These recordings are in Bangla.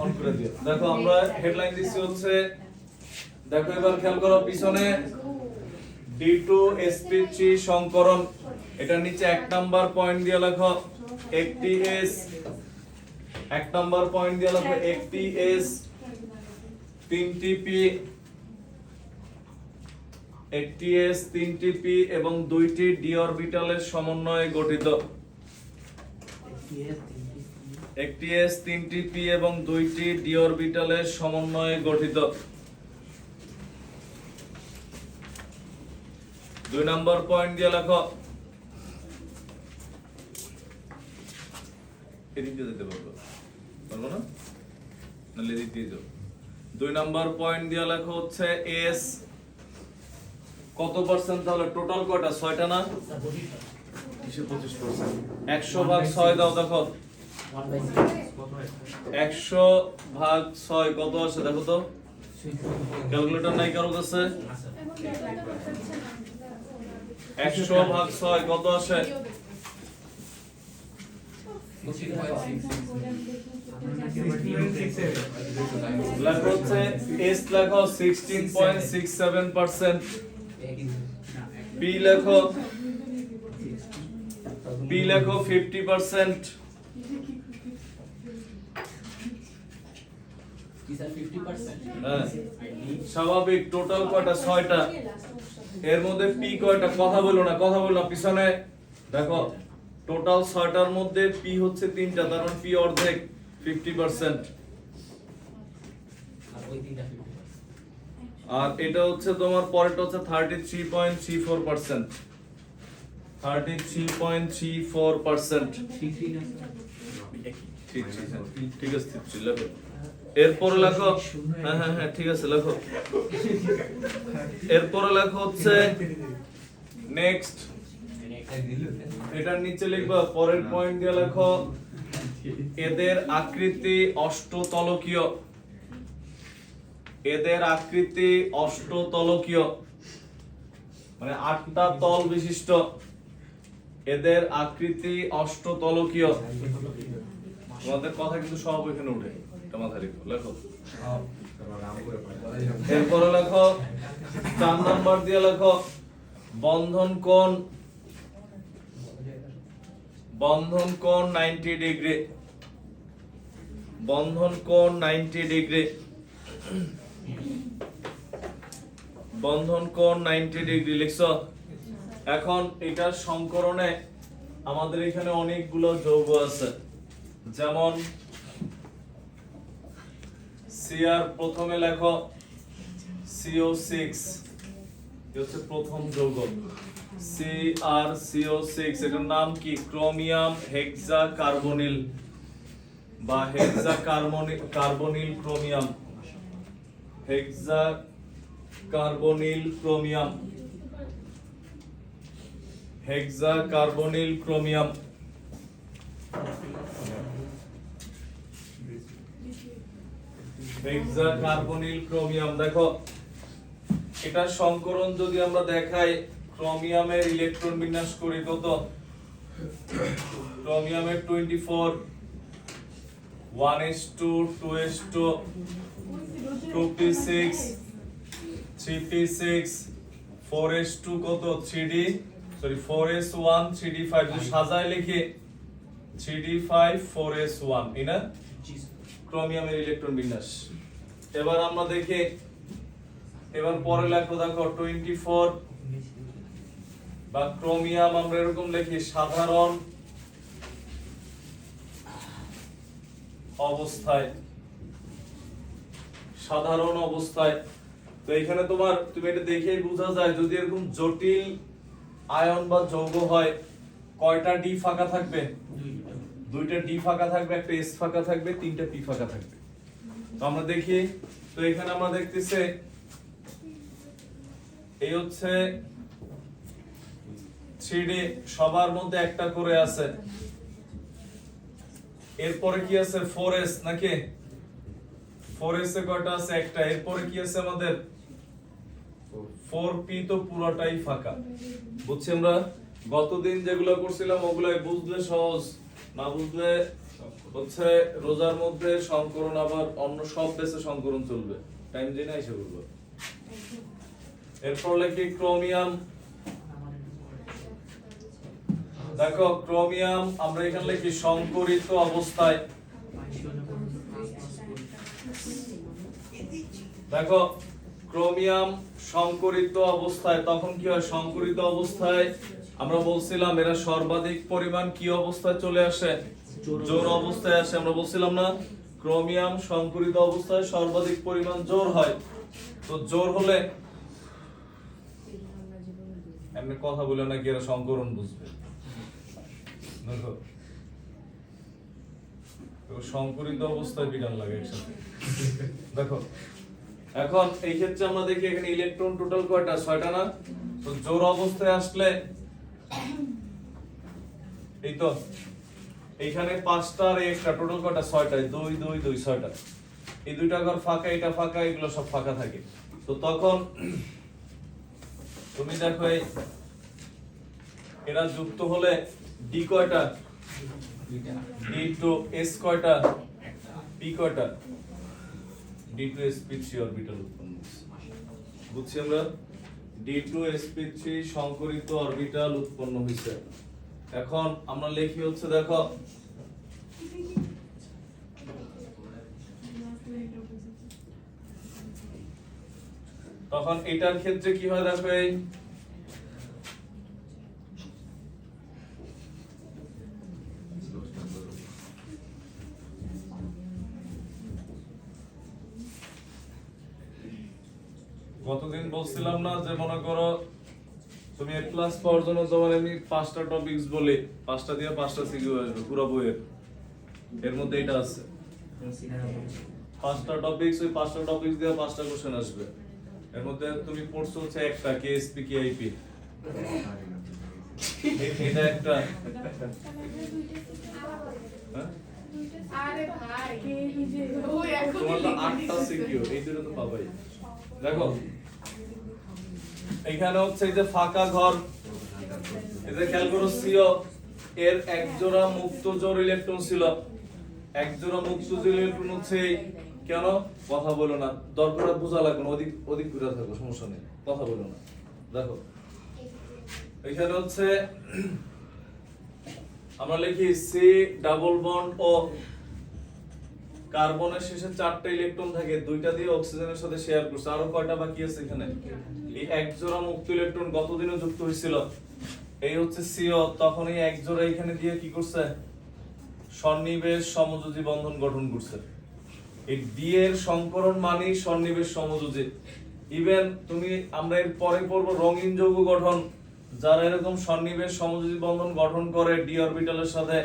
অন করে দিও। দেখো আমরা হেডলাইন দিছি হচ্ছে, দেখো এবার খেয়াল করো পিছনে D2sp3 সংকরণ, এটার নিচে 1 নাম্বার পয়েন্ট দিয়ে লেখো একটি এস, 1 নাম্বার পয়েন্ট দিয়ে লেখো একটি এস 3টি পি, একটি এস 3টি পি এবং 2টি ডি অরবিটালের সমন্বয়ে গঠিত। একটি এস 3টি পি এবং 2টি ডি অরবিটালের সমন্বয়ে গঠিত। 2 নম্বর পয়েন্ট দিয়ে লেখো, এদিক দিয়ে যেতে পারবো পারবো না, নাহলে এদিক দিয়ে যাও। 2 নম্বর পয়েন্ট দিয়ে লেখো হচ্ছে এস কত পার্সেন্ট, তাহলে টোটাল কয়টা, 6টা না, কিসে 25%, 100 ভাগ 6 দাও, দেখো 100 ভাগ 6 কত আসে দেখো তো, ক্যালকুলেটর নাই কারো কাছে? 100 ভাগ 6 কত আসে? লেখো হচ্ছে এস লেখো 16.67%, পি লেখো 50%, স্বাভাবিক। টোটাল কয়টা, 6টা, এর মধ্যে পি কয়টা, কথা বলো না পিছনে দেখো, টোটাল 6টার মধ্যে পি হচ্ছে 3টা, তার মানে পি অর্ধেক 50%, আর এটা হচ্ছে তোমার পরেরটা হচ্ছে 33.34%, 33.34%, ঠিক আছে লেখো। এরপরে লেখো, হ্যাঁ ঠিক আছে লেখো। এরপরে লেখো হচ্ছে নেক্সট, এটার নিচে লিখবা পরের পয়েন্ট দিয়ে লেখো এদের আকৃতি অষ্টতলকীয়, এদের আকৃতি অষ্টতলকীয় মানে 8টা তল বিশিষ্ট, এদের আকৃতি অষ্টতলকীয়। তোমাদের কথা কিন্তু সব এখানে উঠে, এটা মাথায় লেখো। এরপরে লেখো 4 নাম্বার দিয়ে লেখো বন্ধন কোণ 90 ডিগ্রি, বন্ধন কোণ 90 ডিগ্রি, বন্ধন কোণ 90 ডিগ্রি লিখছো। এখন এটার সংকরণে আমাদের এখানে অনেকগুলো যৌগ আছে, যেমন সিআর প্রথমে লেখো CO6, হচ্ছে প্রথম যৌগ CrCO6, এটার নাম কি, ক্রোমিয়াম হেক্সাকার্বনিল বা হেক্সাকার্বনিল ক্রোমিয়াম, হেক্সাকার্বনিল ক্রোমিয়াম, হেক্সাকার্বনিল ক্রোমিয়াম। হেক্সাকার্বনিল ক্রোমিয়াম, দেখো এটা সংকরণ যদি আমরা দেখাই, ক্রোমিয়ামের ইলেকট্রন বিন্যাস করি কত, ক্রোমিয়ামের 24, 1s2, 2s2, 2p6, 3p6, 4s2 কত, 3d, সরি 4s1, 3d5, যদি সাজায় লিখি 3d5, 4s1, এই না ক্রোমিয়ামের ইলেকট্রন বিন্যাস। এবার আমরা দেখি, এবার পরে লেখো দেখো 24 বা ক্রোমিয়াম আমরা এরকম লিখি সাধারণ অবস্থায়, সাধারণ অবস্থায়। তো এখানে তুমি এটা দেখেই বোঝা যায়, যদি এরকম জটিল আয়ন বা যৌগ হয় কয়টা ডি ফাঁকা থাকবে, 2টা ডি ফাঁকা থাকবে, একটা এস ফাঁকা থাকবে, 3টা পি ফাঁকা থাকবে। তো আমরা দেখি, তো এখানে আমরা দেখতেছি এই হচ্ছে 3D, সবার মধ্যে একটা করে আছে। এরপরে কি আছে, 4s নাকি, 4s এ কয়টা আছে, একটা। এরপরে কি আছে আমাদের 4p, তো পুরোটাই ফাঁকা। বুঝছি আমরা গতদিন যেগুলো করছিলাম ওগুলাই বুঝলে সহজ, না বুঝলে হচ্ছে রোজার মধ্যে সংকরণ, আবার অন্য সব বেসে সংকরণ চলবে, টাইম জেনে এসে বলবো। এরপর লিখি ক্রোমিয়াম। দেখো ক্রোমিয়াম আমরা এখানে লিখি সংকরিত অবস্থায়। দেখো ক্রোমিয়াম সংকরিত অবস্থায় তখন কি হয়? সংকরিত অবস্থায় আমরা বলছিলাম এরা সর্বাধিক পরিমাণ কি অবস্থায় চলে আসে? জোর অবস্থায় আসে। আমরা বলছিলাম না ক্রোমিয়াম সংকরিত অবস্থায় সর্বাধিক পরিমাণ জোর হয়। তো জোর হলে এমনি কথা বলে নাকি এরা সংকরণ বুঝবে। দেখো সংকরিত অবস্থায় বিটান লাগে একসাথে। দেখো এখন এই ক্ষেত্রে আমরা দেখি এখানে ইলেকট্রন টোটাল কয়টা? 6টা না? তো জোর অবস্থায় আসলে এই তো এইখানে 5টা আর একটা টোটাল কয়টা? 6টা। 2 2 2 6টা। এই দুইটা ঘর ফাঁকা, এটা ফাঁকা, এগুলো সব ফাঁকা থাকে। তো তখন তুমি দেখো এরা যুক্ত হলে ডি কয়টা? ডি টু এস কয়টা? পি কয়টা? D two s p three orbital উৎপন্ন হচ্ছে। বুঝছি আমরা? D two s p three সংকরিত অরবিটাল উৎপন্ন হয়েছে। এখন আমরা লিখি হচ্ছে দেখো তখন এটার ক্ষেত্রে কি হয়? দেখো এই গতদিন বলছিলাম না যে মনে করো তুমি এ ক্লাস পাওয়ার জন্য তোমার আমি 5টা টপিকস বলি, 5টা দিয়ে 5টা সিকিউ আসবে পুরো বইয়ের। এর মধ্যে এটা আছে 5টা টপিকস, ওই 5টা টপিকস দিয়ে 5টা কোশ্চেন আসবে। এর মধ্যে তুমি পড়ছো হচ্ছে একটা কেএসপি কেআইপি, এটা একটা। আরে ভাই তোমার তো 8টা সিকিউ, এই দুটো তো পাবাই। দেখো এখানে হচ্ছে এই যে ফাঁকা ঘর, এই যে খেয়াল করো সিও এর এক জোড়া মুক্ত জোড় ইলেকট্রন ছিল। এক জোড়া মুক্ত জোড় ইলেকট্রন হচ্ছে কেন? কথা বলো না, দরকার বোঝা লাগবে না, ওদিক ঘুরে থাকো, সমস্যা নেই, কথা বলো না। দেখো এখানে হচ্ছে আমরা লিখি সি ডাবল বন্ড ও কার্বনের শেষে 4টা ইলেকট্রন থাকে, 2টা দিয়ে অক্সিজেনের সাথে শেয়ার করছে। আরো কয়টা বাকি আছে এখানে? এই এক জোড়া মুক্ত ইলেকট্রন গতদিনও যুক্ত হয়েছিল, এই হচ্ছে সিও। তখন এই এক জোড়া এখানে দিয়ে কি করছে? সন্নিবেশ সমযোজী বন্ধন গঠন করছে। এই ডি এর সংকরণ মানেই সন্নিবেশ সমযোজী। ইভেন তুমি আমরা এর পরে পড়বো রঙিন যৌগ গঠন, যারা এরকম সন্নিবেশ সমযোজী বন্ধন গঠন করে ডি অরবিটালের সাথে,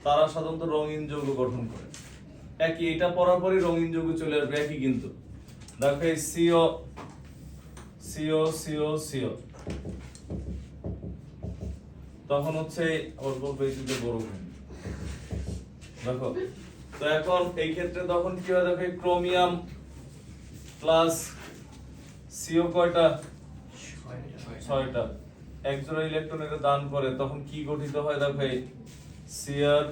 তারা সাধারণত রঙিন যৌগ গঠন করে। একই, এটা পড়ার পরই রঙিন যৌগ চলে আসবে একই। কিন্তু দেখো এই সিও সিও সিও সিও তখন হচ্ছে অল্প বেশিতে বড় হয়। দেখো তো এখন এই ক্ষেত্রে তখন কি হয়? দেখো ক্রোমিয়াম প্লাস সিও কয়টা? 6টা। এক জোড়া ইলেকট্রন এটা দান করে, তখন কি গঠিত হয়? দেখো এই সিআর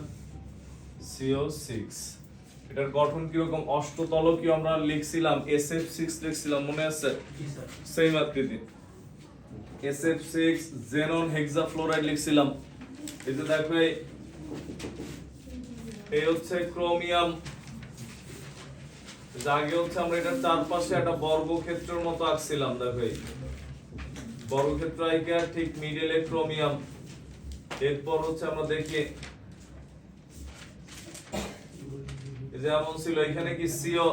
CO6। এটার গঠন কি রকম? অষ্টতলকীয় আমরা লিখছিলাম, SF6 লিখছিলাম, মনে আছে? সেম আকৃতি SF6 জেনন হেক্সাফ্লোরাইড লিখছিলাম। এই যে দেখো এই হচ্ছে ক্রোমিয়াম। আগে হচ্ছে আমরা এটার চারপাশে একটা বর্গক্ষেত্রের মতো আঁকছিলাম। দেখো এই বর্গক্ষেত্র আইকা ঠিক মিডলে ক্রোমিয়াম। এরপর হচ্ছে আমরা দেখি যেমন ছিল এখানে কি সিও,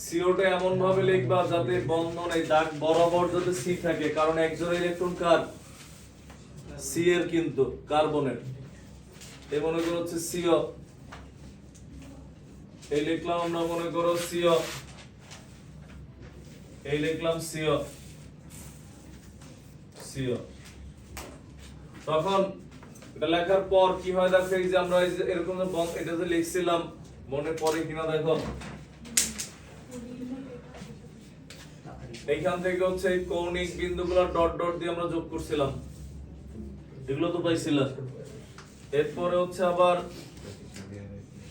সিওটা এমন ভাবে লিখবা যাতে বন্ধন এই দাগ বরাবর যাতে সি থাকে, কারণ এক জোড়া ইলেকট্রন কার? সি এর, কিন্তু কার্বনের। এই মনে করো হচ্ছে সিও, এই লিখলাম আমরা মনে করো সিও, এই লিখলাম সিও সিও। তখন এটা লেখার পর কি হয়? দেখো এই যে আমরা এই যে এরকম এটা যে লিখছিলাম, মনে পড়ে কিনা দেখো, এইখান থেকে হচ্ছে এই কৌণিক বিন্দুগুলো ডট ডট দিয়ে আমরা যোগ করছিলাম, এগুলো তো পাইছিলাম। এরপরে হচ্ছে আবার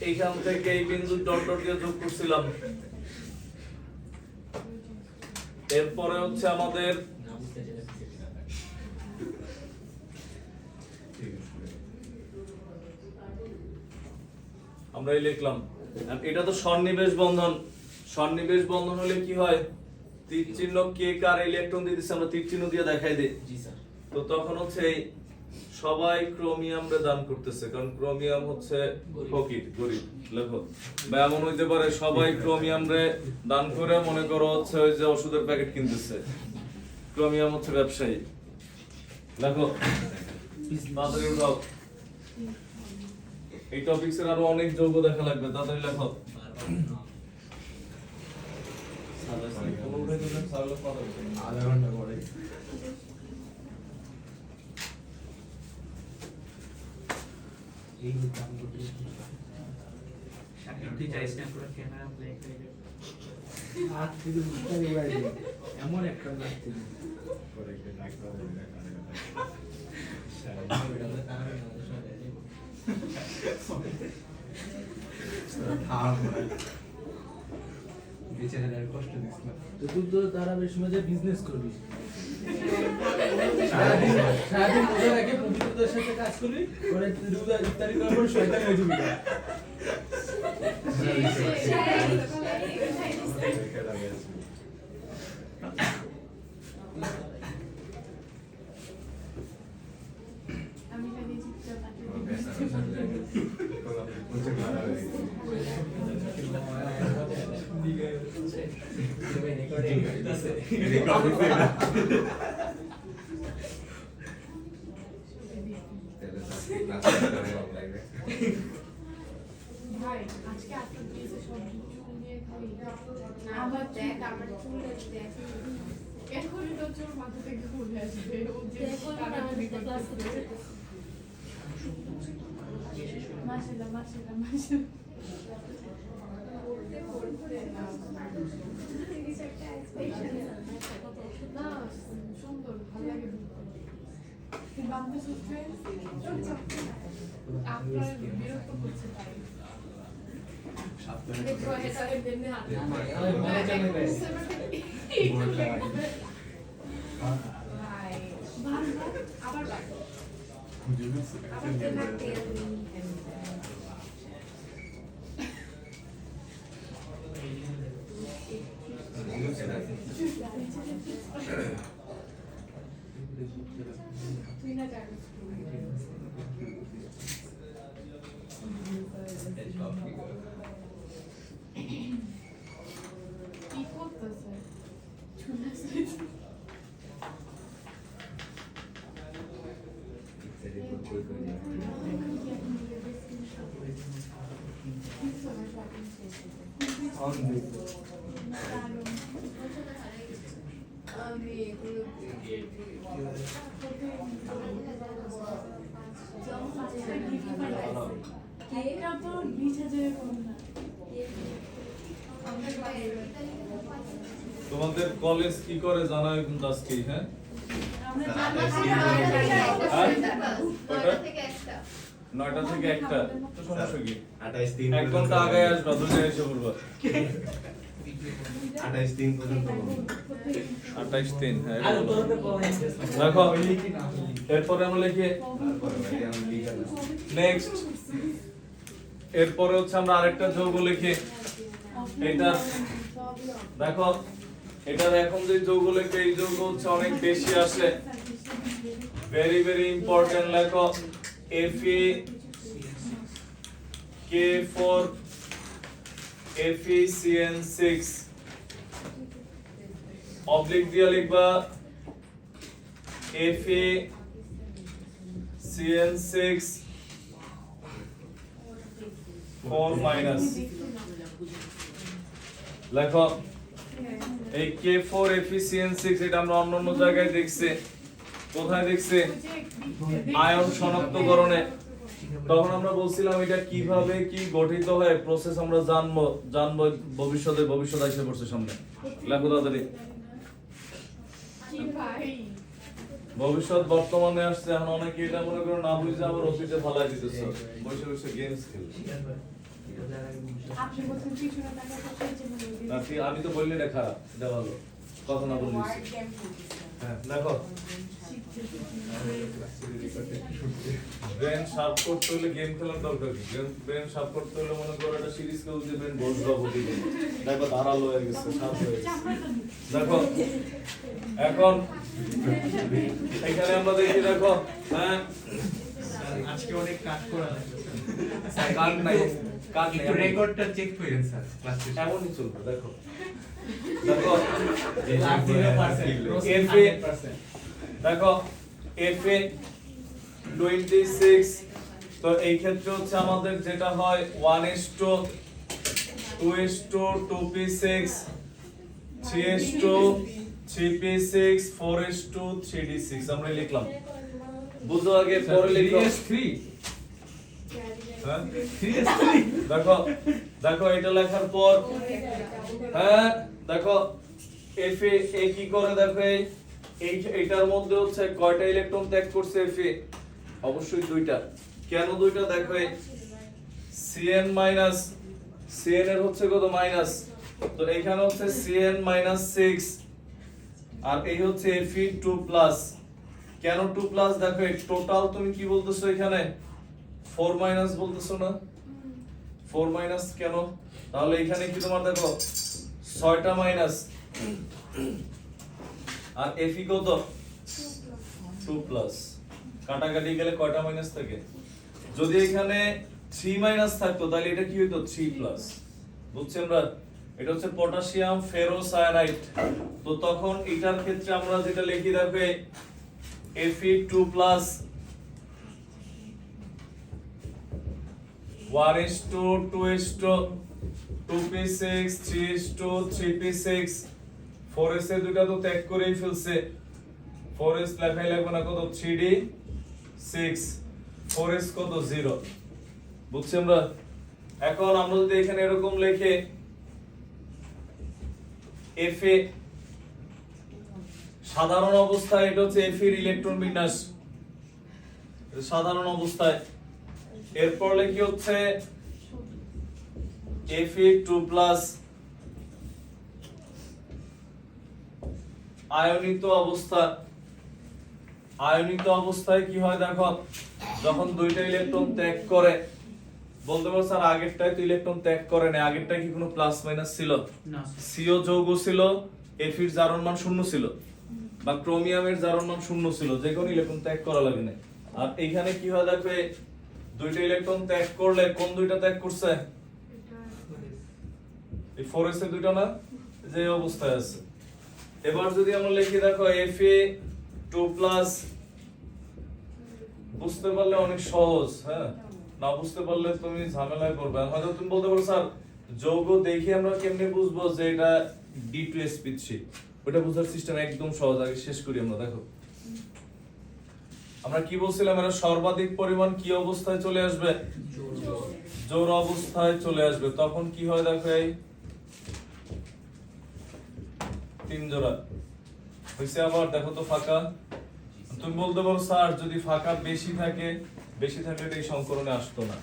এইখান থেকে এই বিন্দু ডট ডট দিয়ে যোগ করছিলাম। এরপরে হচ্ছে আমাদের আমরা এই লিখলাম, এটা তো সন্নিবেশ বন্ধন। সন্নিবেশ বন্ধন হলে কি হয়, তীর চিহ্ন কে কার ইলেকট্রন দিয়ে দিচ্ছে, আমরা তীর চিহ্ন দিয়ে দেখাই দিই। জি স্যার। তো তখন হচ্ছে এই সবাই ক্রোমিয়াম রে দান করতেছে, কারণ ক্রোমিয়াম হচ্ছে ফকির, গরিব। লেখো বা এমন হইতে পারে সবাই ক্রোমিয়াম রে দান করে মনে করো হচ্ছে ওই যে ওষুধের প্যাকেট কিনতেছে, ক্রোমিয়াম হচ্ছে ব্যবসায়ী। লেখো তাড়াতাড়ি উঠাও, এই টপিকসের আরো অনেক যৌগ দেখা লাগবে, তাড়াতাড়ি লেখো। আধা ঘন্টা পরে এই কাম করতে সাকিব চাই স্ন্যাপ করে ক্যামেরা প্লে করে হাত থেকে উঠতে গেলে এমন একটা লাগতে পরে একটা ডাক্তার বেচারার কষ্ট দিস না। তো তুই তো তারা বেশ মজা বিজনেস করবি, সারাদিন মজা রাখে পবিত্রতার সাথে কাজ করবি, পরে রোজা ইফতারি করার পর শয়তান হয়ে যাবি। ভাই আজকে আপনার দিয়েছে সব চুল দিয়ে খালি আমার দেখ আমার চুল দেখ এখনই তো চুল মাথা থেকে ঘুরে আসবে ও যে মাশাআল্লাহ মাশাআল্লাহ মাশাআল্লাহ না সুন্দর ভালো লাগে বাংলা সূত্রে আপনার বিরক্ত করছে তাই দেখো এটা এমনি হাত আবার তুই না জানিস কি করতেছে আমি এগুলো এটা তো 20,000 কম না তোমাদের কলেজ কি করে জানা কিন্তু আজকে, হ্যাঁ নয়টা থেকে একটা, তো সমস্যা কি, 28 এক ঘন্টা আগে আসবা, দুজনে এসে পড়বা। 28 পর্যন্ত 28-3, হ্যাঁ আর এটা বলো। তোরতে পড়াই দেখো এরপরে আমরা লিখি তারপরে ভাই আমি লিখা না। নেক্সট। এরপরে হচ্ছে আমরা আরেকটা যৌগ লিখি, এটা দেখো এটার এখন যে যৌগ লিখে এই যৌগ হচ্ছে অনেক বেশি আসে, ভেরি ভেরি ইম্পর্টেন্ট। লেখো Fe K4 FeCN6 অবলিক দিয়ে লিখবা FeCN6 4 মাইনাস। লেখো এই K4 FeCN6 এটা আমরা অন্য জায়গায় দেখছি, কোথায় দেখছি, আয়ন শনাক্তকরণে। তখন আমরা বলছিলাম এটা কিভাবে কি গঠিত হয়, প্রসেস আমরা জানবো ভবিষ্যতে, ভবিষ্যৎ এসে পড়ছে সামনে। লেখো তাড়াতাড়ি, কি ভাই ভবিষ্যৎ বর্তমানে আসছে, এখন অনেকে এটা মনে করো না বুঝে আবার অতীতে ফালাই দিতেছে, বসে বসে গেমস খেলছে। যারা বুঝে আপনি বলছেন পিছনে টাকা তো না, আমি তো বললি এটা খারাপ, এটা ভালো কথা না বললি। হ্যাঁ দেখো, ব্রেন শার্প করতে হলে গেম খেলার দরকার কি? ব্রেন শার্প করতে হলে মনে করো একটা সিরিজ খেলতে ব্রেন বসবা বলি দেখো ধারালো হয়ে গেছে, শার্প হয়ে গেছে। দেখো এখন এখানে আমরা দেখি, দেখো হ্যাঁ আজকে অনেক কাজ করা লাগছে কাট নাই, কাট নাই, একটু রেকর্ডটা চেক করেন স্যার ক্লাস শেষে। এমনই চলবে। দেখো দেখো দেখো FA 26, তো এই ক্ষেত্রে হচ্ছে আমাদের যেটা হয় 1:2:2:2P6 3:3P6 4:3D6 আমরা লিখলাম। বুঝো আগে পরে লিখো। 3 হ্যাঁ দেখো দেখো এটা লেখার পর হ্যাঁ দেখো FA কি করে, দেখো এইটার মধ্যে হচ্ছে কয়টা ইলেকট্রন ত্যাগ করছে FA? অবশ্যই দুইটা। কেন দুইটা? দেখো CN মাইনাস, CN এর হচ্ছে কত মাইনাস, তো এখানে হচ্ছে CN মাইনাস 6 আর এই হচ্ছে Fe 2 প্লাস। কেন 2 প্লাস? দেখো টোটাল তুমি কি বলতেছো এখানে 4 মাইনাস বলতেছো না? 4 মাইনাস কেন? তাহলে এখানে কি তোমার দেখো 6টা মাইনাস আর Fe কত 2 প্লাস। কাটাকাটি গেলে কয়টা মাইনাস থাকে? যদি এখানে 3 মাইনাস থাকতো তাহলে এটা কি হতো 3 প্লাস। বুঝছেন আমরা? এটা হচ্ছে পটাশিয়াম ফেরোসায়ানাইড। তো তখন এটার ক্ষেত্রে আমরা যেটা লিখি দেখো Fe 2 plus 1:2:2P6 3:3P6 4s এর দুটো তো ত্যাগ করেই ফেলছে। 4s লেখাই লাগবে না, কত 3D6 4s কত 0। বুঝছি আমরা? এখন আমরা যদি এখানে এরকম লিখে Fa সাধারণ অবস্থায় এটা হচ্ছে Fe এর ইলেকট্রন বিন্যাস সাধারণ অবস্থায়। এরপর লিখি হচ্ছে Fe 2 প্লাস আয়নিত অবস্থা। আয়নিত অবস্থায় কি হয় দেখো, যখন দুইটা ইলেকট্রন ত্যাগ করে, বলতে পারো স্যার আগেরটাই তো ইলেকট্রন ত্যাগ করে না, আগেরটাই কি কোনো প্লাস মাইনাস ছিল? না সিও যৌগ ছিল, Fe এর জারণ মান 0 ছিল, বা ক্রোমিয়ামের জারণ মান 0 ছিল, যে কোনো ইলেকট্রন ত্যাগ করা লাগে না। আর এইখানে কি হয় দেখো, দুইটা ইলেকট্রন ত্যাগ করলে কোন দুইটা ত্যাগ করছে? এই 4s এর দুইটা না, যে অবস্থায় আছে। এবার যদি আমরা লিখি দেখো Fe 2 প্লাস, বুঝতে পারলে অনেক সহজ, হ্যাঁ না বুঝতে পারলে তুমি ঝামেলায় পড়বে। হয়তো তুমি বলতে পারো স্যার যৌগ দেখে আমরা কেমনে বুঝবো যে এটা D2sp3? ওটা বোঝার সিস্টেম একদম সহজ, আগে শেষ করি আমরা। দেখো আমরা কি বলছিলাম, এরা সর্বাধিক পরিমাণ কি অবস্থায় চলে আসবে? জোড় অবস্থায় চলে আসবে। তখন কি হয় দেখো, এই 3 জোড়া হইছে। আবার দেখো তো ফাঁকা, তুমি বলতে পারো স্যার যদি ফাঁকা বেশি থাকে, বেশি থাকলে এই সংকরণে আসতো না,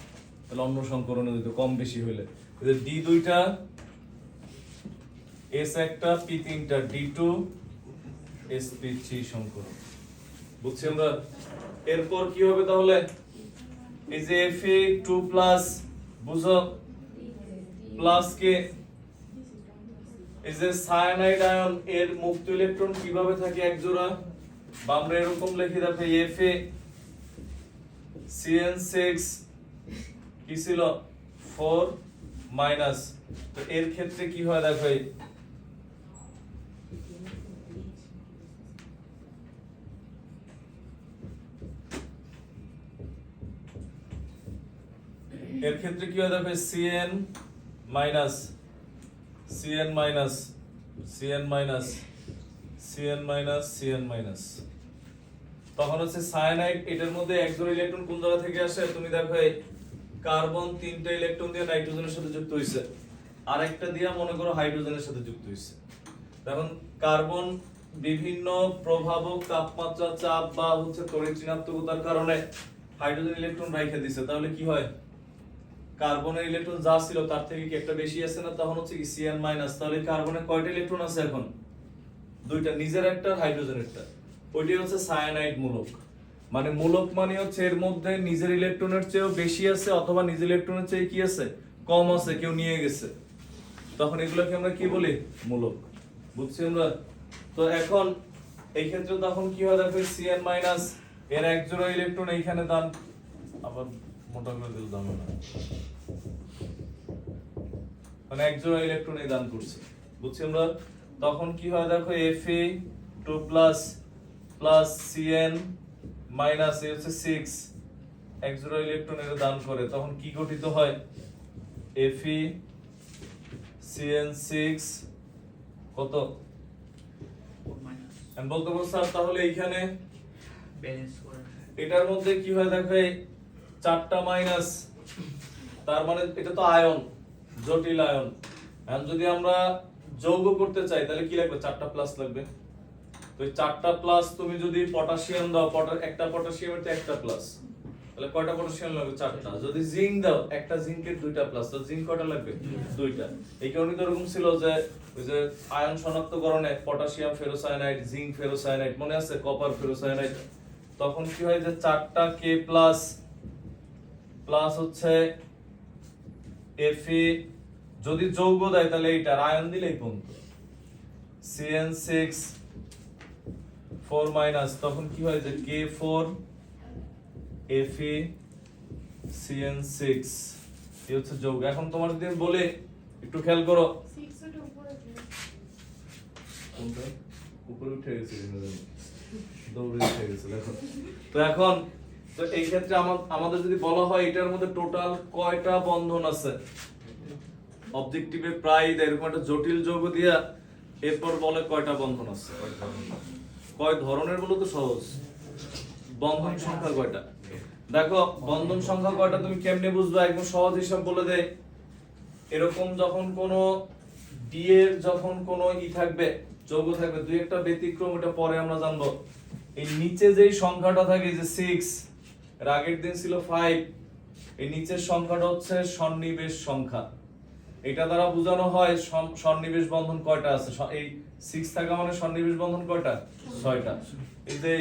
তাহলে অন্য সংকরণে দিত কম বেশি হইলে। D দুইটা, S একটা, P তিনটা, D2 sp3 সংকরণ। বুঝছি আমরা? এরপর কি হবে তাহলে, এই যে Fe 2 প্লাস, বুঝো প্লাস কে এই যে সায়ানাইড আয়ন এর মুক্ত ইলেকট্রন কিভাবে থাকে এক জোড়া, বা আমরা এরকম লিখি দেখো Fa CN6 কি ছিল 4 মাইনাস। তো এর ক্ষেত্রে কি হয় দেখো, এর ক্ষেত্রে কি হয় দেখো CN minus CN minus CN minus CN minus CN minus. তখন হচ্ছে সায়ানাইড, এটার মধ্যে একজোড়া ইলেকট্রন কোন জায়গা থেকে আসে? তুমি দেখো এই কার্বন 3টা ইলেকট্রন দিয়ে নাইট্রোজেনের সাথে যুক্ত হইছে, আর একটা দিয়া মনে করো হাইড্রোজেনের সাথে যুক্ত হইছে। তখন কার্বন বিভিন্ন প্রভাবক, তাপমাত্রা, চাপ বা হচ্ছে তড়িৎ ঋণাত্মকতার কারণে হাইড্রোজেন ইলেকট্রন রাইখে দিছে, তাহলে কি হয় কার্বনের ইলেকট্রন যা ছিল তার থেকে কি একটা বেশি আছে না, তখন হচ্ছে Cn মাইনাস। তাহলে কার্বনের কয়টা ইলেকট্রন আছে এখন? দুইটা, নিজের একটা হাইড্রোজেন একটা। ওইটাই হচ্ছে সায়ানাইড মূলক। মানে মূলক মানে হচ্ছে এর মধ্যে নিজের ইলেকট্রনের চেয়েও বেশি আছে অথবা নিজের ইলেকট্রনের চেয়ে কি আছে, কম আছে, কেউ নিয়ে গেছে, তখন এগুলোকে আমরা কি বলি, মূলক। বুঝছি আমরা? তো এখন এই ক্ষেত্রে তখন কি হয় দেখো, Cn মাইনাস এর এক জোড়া ইলেকট্রন এইখানে দান, আবার মোটা করে দিল দাম না, মানে এক জোড়া ইলেকট্রন এই দান করছে। বুঝছি আমরা? তখন কি হয় দেখো, Fe2 প্লাস Cn মাইনাস এ হচ্ছে 6 এক জোড়া ইলেকট্রন এর দান করে, তখন কি গঠিত হয়, Fe Cn6 কত? আমি বলতে পারবো স্যার তাহলে এইখানে ব্যালেন্স করে এটার মধ্যে কি হয় দেখো, এই চারটা মাইনাস, তার মানে এটা তো আয়ন, জটিল আয়ন। এখন যদি আমরা যৌগ করতে চাই তাহলে কি লাগবে, চারটা প্লাস লাগবে। তো এই চারটা প্লাস তুমি যদি পটাশিয়াম দাও, একটা পটাশিয়ামের তো একটা প্লাস, তাহলে কয়টা পটাশিয়াম লাগবে, চারটা। যদি জিঙ্ক দাও, একটা জিঙ্কের দুইটা প্লাস, তো জিঙ্ক কয়টা লাগবে, দুইটা। এই কারণে তো এরকম ছিল যে ওই যে আয়ন শনাক্তকরণে পটাশিয়াম ফেরোসায়ানাইড, জিঙ্ক ফেরোসায়ানাইড, মনে আছে, কপার ফেরোসায়ানাইড, তখন কি হয় যে চারটা কে প্লাস প্লাস হচ্ছে Fe, যদি যৌগ দেয় তাহলে এইটার আয়ন দিলেই পর্যন্ত Cn6 4 মাইনাস, তখন কি হয় যে K4 Fe Cn6, এই হচ্ছে যৌগ। এখন তোমার যদি আমি বলে একটু খেয়াল করো, 6 ওটা উপরে দিয়ে। কোনটা উপরে উঠে গেছে, দৌড়ে উঠে গেছে দেখো। তো এখন তো এই ক্ষেত্রে আমাদের যদি বলা হয় এটার মধ্যে টোটাল কয়টা বন্ধন আছে, অবজেক্টিভে প্রায় এরকম একটা জটিল যৌগ দিয়া এরপর বলে কয়টা বন্ধন আছে, কয় ধরনের বলো তো সহজ, বন্ধন সংখ্যা কয়টা। দেখো বন্ধন সংখ্যা কয়টা তুমি কেমনে বুঝবা, একদম সহজ হিসাব বলে দেয়। এরকম যখন কোনো ডি এর যখন কোনো থাকবে, যৌগ থাকবে, দুই একটা ব্যতিক্রম, এটা পরে আমরা জানবো। এই নিচে যেই সংখ্যাটা থাকে যে 6, এর আগের দিন ছিল 5, এই নিচের সংখ্যাটা হচ্ছে সন্নিবেশ সংখ্যা। এটা দ্বারা বোঝানো হয় সন্নিবেশ বন্ধন কয়টা আছে। এই 6 থাকা মানে সন্নিবেশ বন্ধন কয়টা, 6টা। এই যে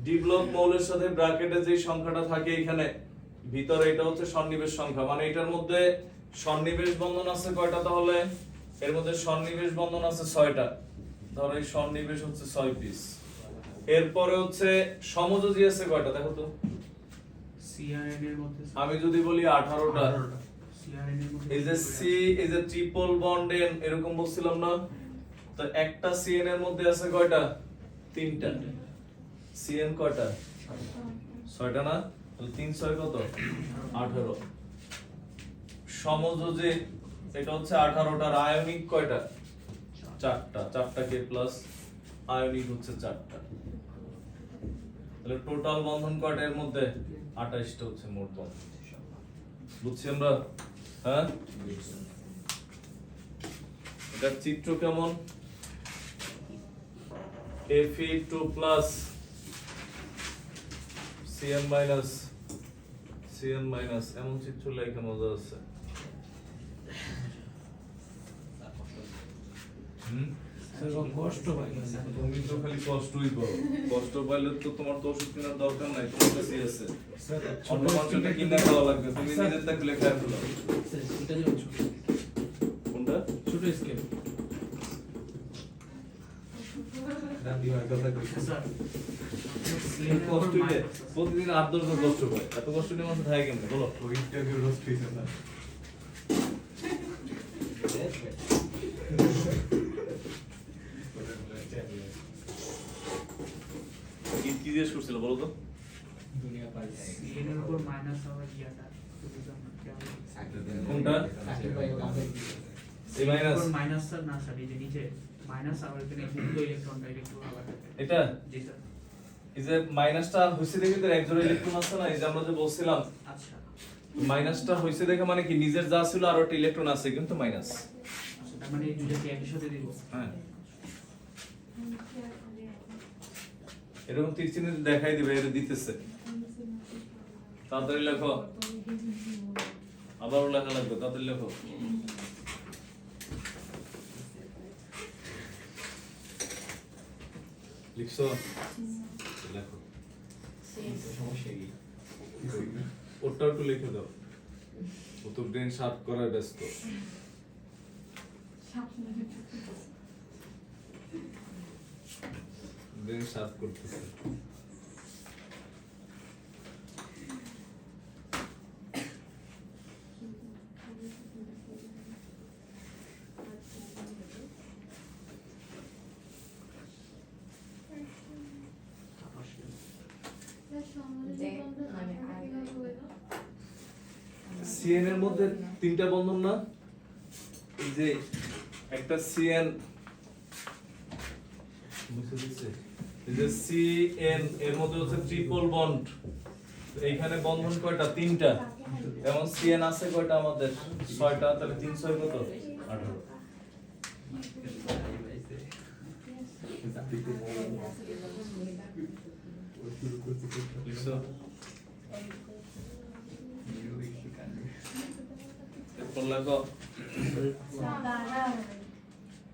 ডি ব্লক মৌলের সাথে ব্র্যাকেটে যে সংখ্যাটা থাকে এখানে ভিতরে, এটা হচ্ছে সন্নিবেশ সংখ্যা। মানে এটার মধ্যে সন্নিবেশ বন্ধন আছে কয়টা, তাহলে এর মধ্যে সন্নিবেশ বন্ধন আছে 6টা। ধরো এই সন্নিবেশ হচ্ছে 6 পিস। এরপরে হচ্ছে সমযোজী আছে কয়টা দেখো তো, সিআরএন এর মধ্যে আমি যদি বলি 18টা। সিআরএন এর মধ্যে এই যে সি, এই যে ট্রিপল বন্ড এন এরকম বলছিলাম না, তো একটা সিএন এর মধ্যে আছে কয়টা, 3টা। সিএন কয়টা, 6টা না, তাহলে 3 6 কত, 18। সমযোজী এটা হচ্ছে 18টার, আয়নিক কয়টা, 4টা, 4টা কে প্লাস, আয়নিক হচ্ছে 4টা। তাহলে টোটাল বন্ধন কয়টা এর মধ্যে, 28টা হচ্ছে মোট বন্ধন। বুঝছি আমরা? হ্যাঁ, এটা চিত্র কেমন, Fe2 প্লাস Cn মাইনাস, এমন চিত্র লেখা মজা আছে। কষ্ট পাই তুমি তো খালি কষ্টই পাও, কষ্ট পাইলে তো তোমার তো ওষুধ কেনার দরকার নাই, তোমার কাছেই আছে। অন্য মানুষটা কিনে খাওয়া লাগবে, তুমি নিজের তা খুলে খাই ফেলো। এটা যেমন ছোট, কোনটা ছোট স্কেল দাদি ভাই কথা কইছে স্যার কষ্ট হইলে প্রতিদিন 8-10 কষ্ট পায়, এত কষ্ট নিয়ে মানুষ থাকে কেমনে বলো? ওই ইন্টারভিউ রোস্ট হইছে না কি জিজ্ঞেস করছিল বলো তো? দুনিয়া পাই যায় সিএন এর উপর মাইনাস হওয়ার ইয়াটা কোনটা? এই মাইনাস, মাইনাস স্যার না স্যার, এই যে নিচে মাইনাস আবার এখানে মুক্ত ইলেকট্রনটা একটু আলাদা থাকে। এটা জি স্যার। এই যে মাইনাসটা হইছে দেখে তো একজোড়া ইলেকট্রন আছে না, এই যে আমরা যে বলছিলাম আচ্ছা মাইনাসটা হইছে দেখে মানে কি নিজের যা ছিল আর একটা ইলেকট্রন আছে কিন্তু মাইনাস। আচ্ছা, তার মানে এই দুইটাকে একই সাথে দিব। হ্যাঁ, এরকম তীর চিহ্ন দেখাই দিবে, এটা দিতেছে। তাড়াতাড়ি লেখো, আবারও লেখা লাগবে, তাদের লেখো। লিখছো? লেখো। সমস্যা কি? ওটা একটু লিখে দাও, ও তো ব্রেন শার্প করায় ব্যস্ত। ব্রেন শার্প করতেছে। সিএন এর মধ্যে তিনটা বন্ধন না, এই যে একটা সিএন, বুঝতে দিচ্ছে, এই যে সিএন এর মধ্যে হচ্ছে ট্রিপল বন্ড, এইখানে বন্ধন কয়টা? তিনটা। যেমন সিএন আছে কয়টা আমাদের? 6টা, তাহলে 3 6 কত? 18। লিখছো? এরপর লেখো।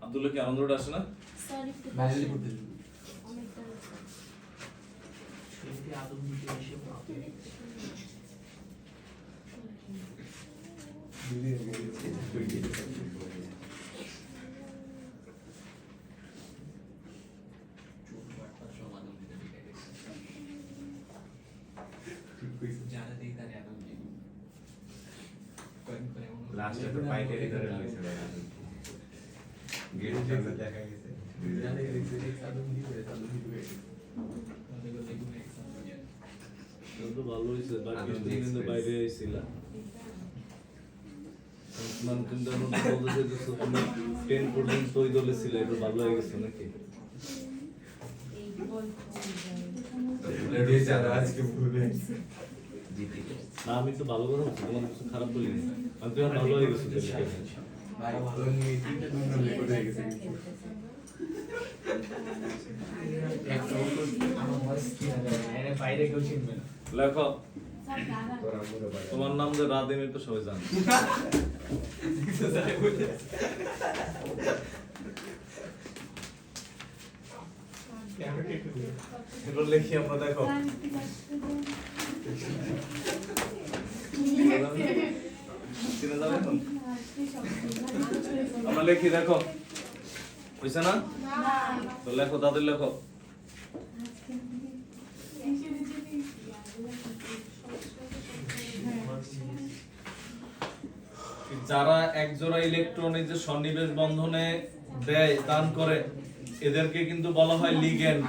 আব্দুল্লাহ কি আনন্দ রোড আসে না? বাইরে করতে সেটি আদম দিতে এসে পাবে। লাস্টে তো পাইকারি ধরে লইছে গেট সামনে দেখা গেছে জানে গেছে আদম দিবে তো ভালো হইছে, বাকি দিন বাইরে আইছিল। মান কিন্তু বলতে যে তুমি 10 পর্যন্ত ওই দলে ছিল, এটা ভালো হয়ে গেছে নাকি? দিয়ে যারা আজকে ভুলে না, আমি তো ভালো কথা বলছি, তোমার কিছু খারাপ বলিনি। আমি তো ভালো হয়ে গেছে। ভাই ভালো নিয়ে তিনটা নম্বর রেকর্ড হয়ে গেছে একটা ওষুধ আমার ভয়েস কি হবে, এর বাইরে কেউ চিনবে না। লেখো। তোরা পুরো বাইরে তোমার নাম যে রাদিনী, তো সবাই জানে। এগুলো লিখি আমরা, দেখো। চিনে যাবে এখন? আমরা লিখি, দেখো। হইছে না? তো লেখো, তাদের লেখো। যারা একজোড়া ইলেকট্রন এই যে সন্নিবেশ বন্ধনে দেয়, দান করে, এদেরকে কিন্তু বলা হয় লিগ্যান্ড।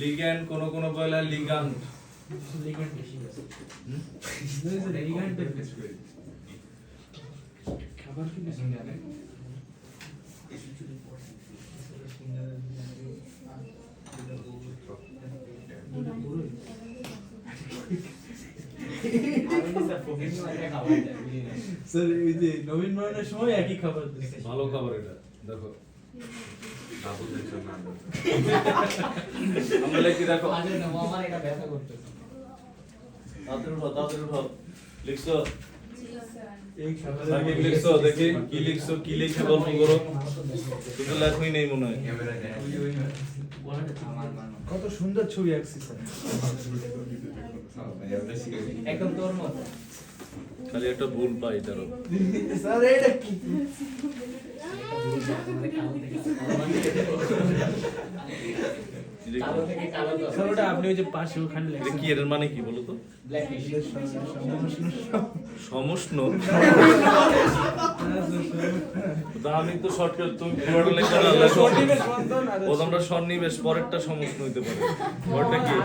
লিগ্যান্ড, কোন বলে লিগ্যান্ড। লিগ্যান্ড বেশি আছে। লিগ্যান্ড বেশি করে। খাবার কি বেশি জানে? স্যার এই যে নবীন বরণের সময় একই খাবার দিচ্ছে। ভালো খাবার এটা, দেখো। আমরা লিখি, দেখো। আরে না আমার এটা ব্যথা করতেছে। তাদের উঠাও। লিখছো? এই খাবারের সাকিব লিখছো? দেখি কি লিখছো, কি লিখে গল্প করো। কিন্তু লেখোই নেই মনে হয়। ক্যামেরা দেয় আমার মানো। কত সুন্দর ছবি আঁকছিস স্যার। ভাই আমরা শিখে গেছি একদম তোর মতো। খালি একটা ভুল পাই এটারও। স্যার এটা কি? এটা কালো থেকে কালো তো। স্যার ওটা আপনি ওই যে পাশে ওখানে কি? লেখেন। কি এর মানে কি বলো তো? Black fish. সমষ্ণ। তা আমি তো শর্টকাট, তুমি পুরোটা লেখা না, লেখো। সন্নিবেশ বন্ধন আর ও তোমরা সন্নিবেশ, পরেরটা সমষ্ণ হইতে পারে। পরেরটা কি?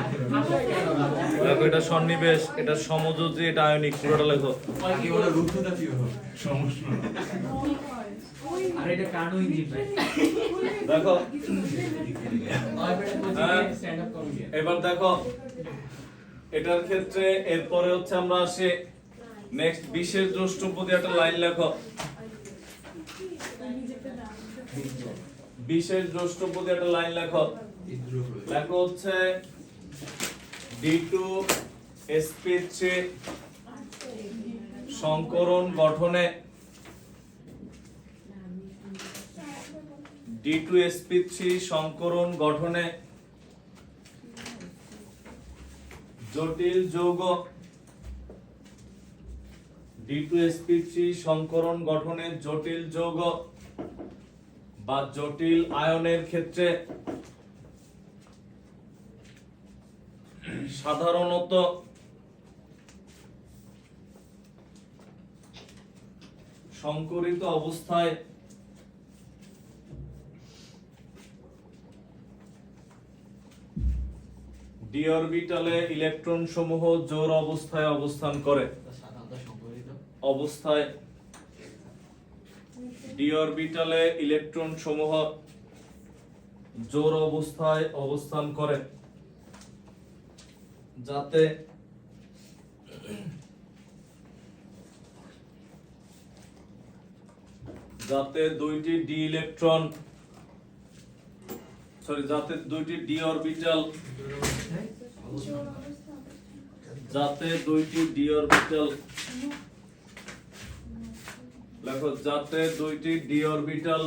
দেখো, এটা সন্নিবেশ, এটা সমযোজী, এটা আয়নিক। পুরোটা লেখো। কি ওরা রুদ্ধতা কি হবে সমস্যা আর এটা কার্নো ইঞ্জিন ভাই। দেখো, হ্যাঁ স্ট্যান্ড আপ কমেডিয়ান। এবার দেখো, এটার ক্ষেত্রে এরপরে হচ্ছে আমরা আসি নেক্সট, বিশেষ দ্রষ্টব্য দিয়ে একটা লাইন লেখো। বিশেষ দ্রষ্টব্য দিয়ে একটা লাইন লেখো। লেখো হচ্ছে D2 sp3 সংকরণ গঠনে D2sp3 সংকরণ গঠনে জটিল যৌগ D2sp3 সংকরণ গঠনে জটিল যৌগ বা জটিল আয়নের ক্ষেত্রে সাধারণত সংকরিত অবস্থায় ডি অরবিটালে ইলেকট্রন সমূহ জোড় অবস্থায় অবস্থান করে। অবস্থায় ডি অরবিটালে ইলেকট্রন সমূহ জোড় অবস্থায় অবস্থান করে যাতে দুইটি ডি ইলেকট্রন যাতে দুইটি ডি অরবিটাল লেখো যাতে দুইটি ডি অরবিটাল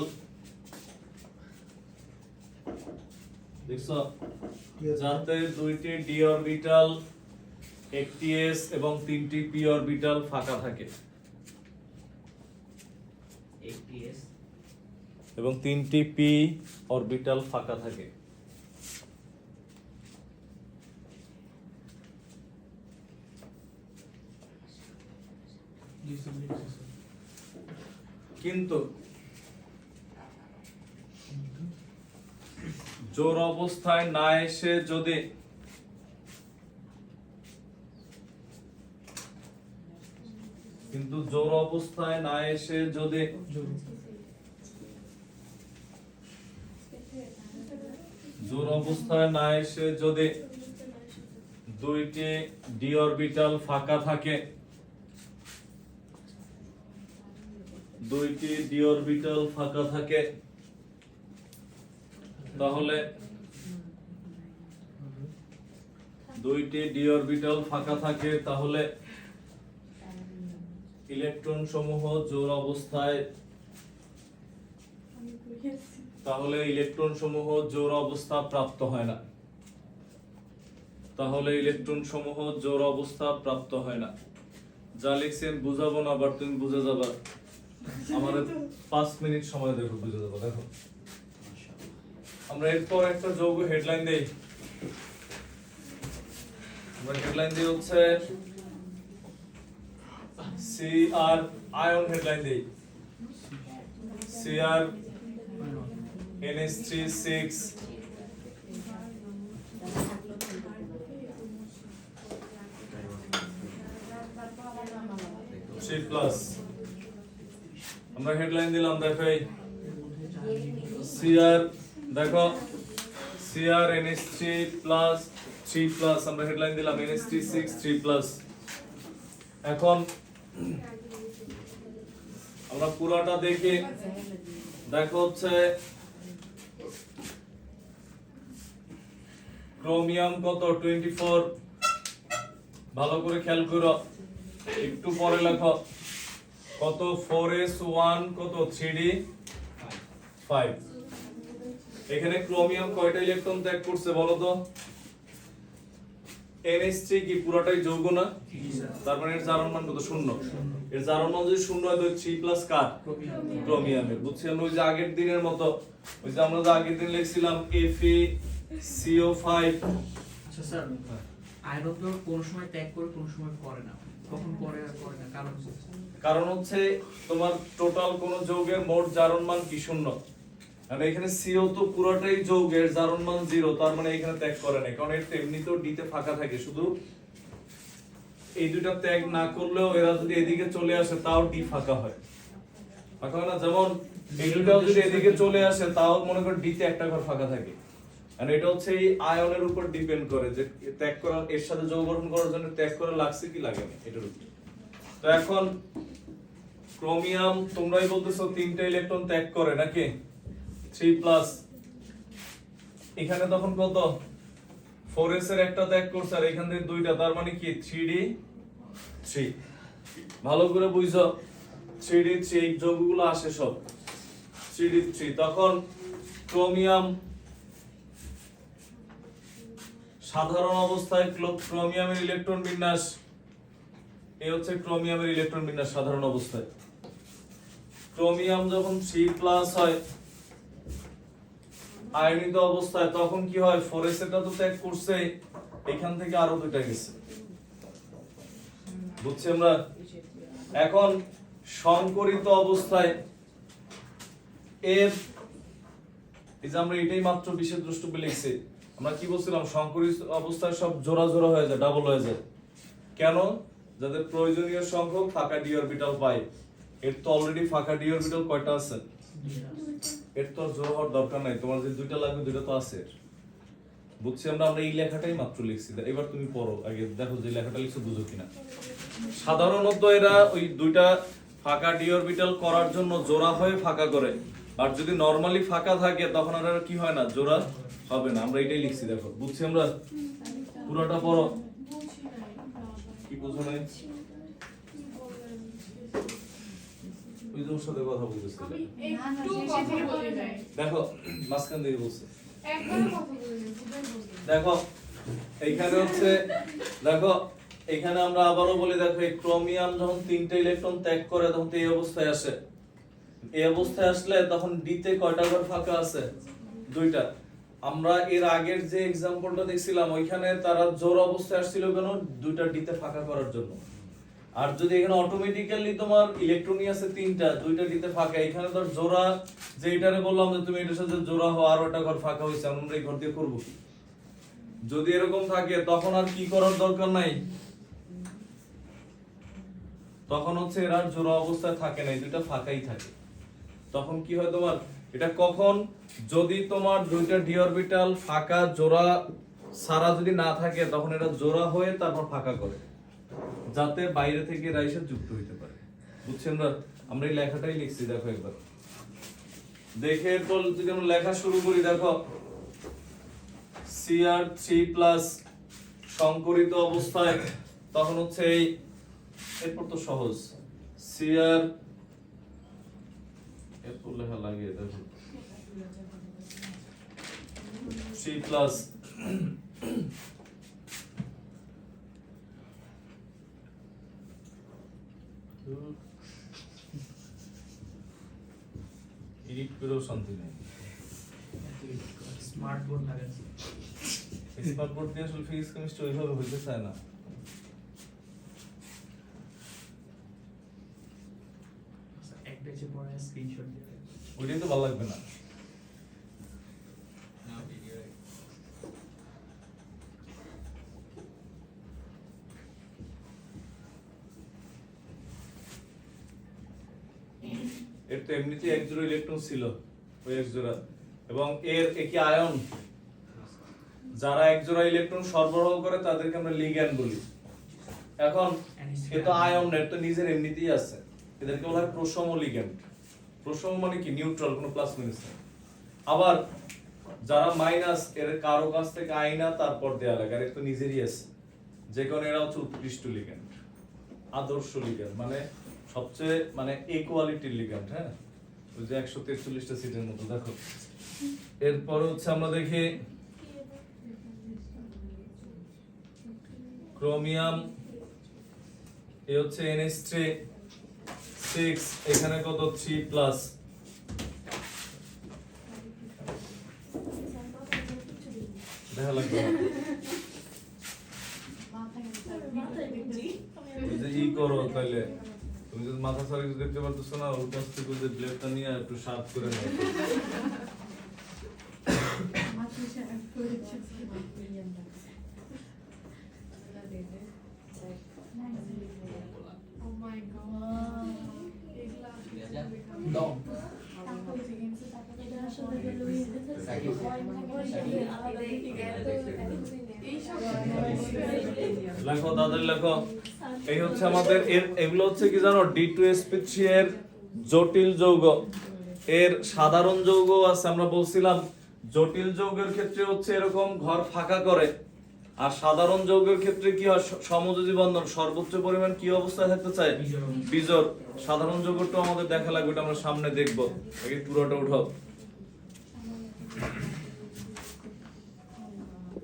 দেখছো যাতে দুইটি ডি অরবিটাল একটি s এবং তিনটি p অরবিটাল ফাঁকা থাকে এবং তিনটি p অরবিটাল ফাঁকা থাকে। কিন্তু জোড় অবস্থায় না এসে যদি জোড় অবস্থায় না এসে যদি দুইটি ডি অরবিটাল ফাঁকা থাকে তাহলে ইলেকট্রন সমূহ জোড় অবস্থায় অবস্থা প্রাপ্ত হয় না যা লিখছেন বুঝাবো না, আবার তুমি বুঝে যাবা। আমার 5 মিনিট সময় দেখো, বুঝে যাবো। দেখো আমরা এরপর একটা যৌগ হেডলাইন দেই। হচ্ছে Cr আয়ন হেডলাইন দেই। Cr NH3 6 3+ আমরা হেডলাইন দিলাম। দেখো Cr দেখো Cr NH3 3+ আমরা হেডলাইন দিলাম NH3 6 3+। এখন আমরা পুরোটা দেখি। দেখো হচ্ছে ক্রোমিয়াম কত 24, ভালো করে খেয়াল করো, একটু পরে লেখো কত 4s1 কত 3d5। এখানে ক্রোমিয়াম কয়টা ইলেকট্রন ত্যাগ করছে বলো তো? NH3 কি পুরোটাই যৌগ না? তার মানে এর জারণ মান কত? 0। এর জারণ মান যদি 0 হয় তো 3+ কার? ক্রোমিয়ামের। বুঝছেন? ওই যে আগের দিনের মতো, ওই যে আমরা আগের দিন লিখছিলাম FeCO5। আচ্ছা স্যার, আয়রন তো কোন সময় ত্যাগ করে কোন সময় করে না, কখন করে আর করে না, কারণ হচ্ছে তোমার টোটাল কোন যৌগের মোট জারণ মান কি? 0। আর এখানে CO তো পুরোটাই যৌগের, জারণ মান 0, তার মানে এখানে ত্যাগ করে না, কারণ এর এমনিতেও D তে ফাঁকা থাকে। শুধু এই দুটো ত্যাগ না করলেও এরা যদি এদিকে চলে আসে তাও D ফাঁকা হয় না। যেমন এই দুটাও যদি এদিকে চলে আসে তাও মনে করো D তে একটা ঘর ফাঁকা থাকে। আর এটা হচ্ছে এই আয়নের উপর ডিপেন্ড করে যে ত্যাগ করার, এর সাথে যৌগ গঠন করার জন্য ত্যাগ করা লাগছে কি লাগে না, এটার উপর। তো এখন ক্রোমিয়াম তোমরাই বলতেছো 3টা ইলেকট্রন ত্যাগ করে নাকি? 3+। এখানে তখন কত? 4s এর একটা ত্যাগ করছে আর এখান থেকে 2টা, তার মানে কি 3d3। ভালো করে বুঝছো 3d3 এই যৌগগুলো আসে সব 3d3 তখন ক্রোমিয়াম সাধারণ অবস্থায় ক্রোমিয়ামের ইলেকট্রন বিন্যাস এই হচ্ছে ক্রোমিয়ামের ইলেকট্রন বিন্যাস সাধারণ অবস্থায় ক্রোমিয়াম যখন 3+ হয় আয়নিত অবস্থায় তখন কি হয় 4s এটা তো ত্যাগ করছে এখান থেকে আরো দুইটা গেছে বুঝছি আমরা এখন সংকরিত অবস্থায় এর এই যে আমরা এটাই মাত্র বিশেষ দ্রষ্টব্য লিখছি আমরা কি বলছিলাম সংকরিত অবস্থায় সব জোড়া জোড়া হয়ে যায় ডাবল হয়ে যায় কেন যাদের প্রয়োজনীয় সংখ্যক ফাঁকা ডি অরবিটাল পাই এর তো অলরেডি ফাঁকা ডি অরবিটাল কয়টা আছে এর তো জোড়া হওয়ার দরকার নাই তোমার যে দুইটা লাগবে দুইটা তো আছে বুঝছি আমরা এই লেখাটাই মাত্র লিখছি এবার তুমি পড়ো আগে দেখো যে লেখাটা লিখছো বুঝো কিনা সাধারণত এরা ওই দুইটা ফাঁকা ডি অরবিটাল করার জন্য জোড়া হয়ে ফাঁকা করে আর যদি নরমালি ফাঁকা থাকে তখন আর কি হয় না জোড়া হবে না আমরা এটাই লিখছি দেখো বুঝছি আমরা পুরোটা পড়ো বুঝি নাই বাবা। কি বুঝো নাই ওই যে ওর সাথে কথা বলতেছিল আমি একটু কথা বলি নাই দেখো মাঝখান দিয়ে বলছে একবারও কথা বলি নাই বুঝাই বলি দেখো এইখানে হচ্ছে দেখো এখানে আমরা আবারও বলি দেখো এই ক্রোমিয়াম যখন 3টা ইলেকট্রন ত্যাগ করে তখন তো এই অবস্থায় আসে এই অবস্থায় আসলে তখন ডি তে কয়টা ঘর ফাঁকা আছে দুইটা আমরা এর আগের যে एग्जांपलটা দেখছিলাম ওইখানে তারা জোড় অবস্থায় আসছিল কেন দুইটা ডি তে ফাঁকা করার জন্য আর যদি এখানে অটোমেটিক্যালি তোমার ইলেকট্রনই আছে 3টা দুইটা ডি তে ফাঁকা এখানে তো জোড়া যে এটারে বললাম যে তুমি এটার সাথে জোড়া হও আর ওটা ঘর ফাঁকা হইছে আমরা এই ঘর দিয়ে করব কি যদি এরকম থাকে তখন আর কি করার দরকার নাই তখন হচ্ছে এরা জোড়া অবস্থায় থাকে না দুইটা ফাঁকাই থাকে তখন কি হয় তোমার এটা কখন যদি তোমার দুইটা ডি অরবিটাল ফাঁকা জোড়া সারা যদি না থাকে তখন এটা জোড়া হয়ে তারপর ফাঁকা করে যাতে বাইরে থেকে রাইসে যুক্ত হইতে পারে বুঝছেন আমরা এই লেখাটাই লিখছি দেখো একবার দেখে এরপর যদি আমরা লেখা শুরু করি দেখো Cr3+ সংকরিত অবস্থায় তখন হচ্ছে এই এরপর তো সহজ Cr এরপর লেখা লাগিয়ে দেখো 3+ এডিট করেও শান্তি নেই স্মার্ট বোর্ড লাগাই স্মার্ট বোর্ড দিয়ে আসলে ফিজিক্স কেমিস্ট্রি ওইভাবে হইতে চায় না এক পেজে পড়ে স্ক্রিনশট দিয়ে ওইটাই তো ভালো লাগবে না এর তো এমনিতেই এক জোড়া ইলেকট্রন ছিল ওই এক জোড়া এবং এর একই আয়ন যারা এক জোড়া ইলেকট্রন সরবরাহ করে তাদেরকে আমরা লিগ্যান্ড বলি এখন এ তো আয়ন এর তো নিজের এমনিতেই আছে এদেরকে বলা হয় প্রসম লিগ্যান্ড প্রসম মানে কি নিউট্রাল কোনো প্লাস মাইনাস নেই আবার যারা মাইনাস এর কারো কাছ থেকে আইনা তারপর দেয়া লাগে আর এর তো নিজেরই আছে যে কারণে এরা হচ্ছে উৎকৃষ্ট লিগ্যান্ড আদর্শ লিগ্যান্ড মানে সবচেয়ে মানে এ কোয়ালিটির লিগ্যান্ড হ্যাঁ ওই যে 143টা সিটের মতো দেখো এরপর হচ্ছে আমরা দেখি ক্রোমিয়াম এ হচ্ছে NH3 6 এখানে কত 3+ দেখা লাগবে যদি ই করো তাহলে তুমি যদি মাথা সারি দেখতে পারতেছো না ওর কাছ থেকে যে ব্লেডটা নিয়ে একটু শার্প করে নাও Oh my god. এগুলা লেখো দাদের লেখো এই হচ্ছে আমাদের এগুলো হচ্ছে কি জানো D2sp3 এর জটিল যৌগ এর সাধারণ যৌগ আছে আমরা বলছিলাম জটিল যৌগের ক্ষেত্রে হচ্ছে এরকম ঘর ফাঁকা করে আর সাধারণ যৌগের ক্ষেত্রে কি হয়, সমযোজী বন্ধন সর্বোচ্চ পরিমাণ কি অবস্থায় থাকতে চায়, বিজোড়। সাধারণ যৌগটা আমাদের দেখা লাগবে, এটা আমরা সামনে দেখবো, আগে পুরোটা উঠাও।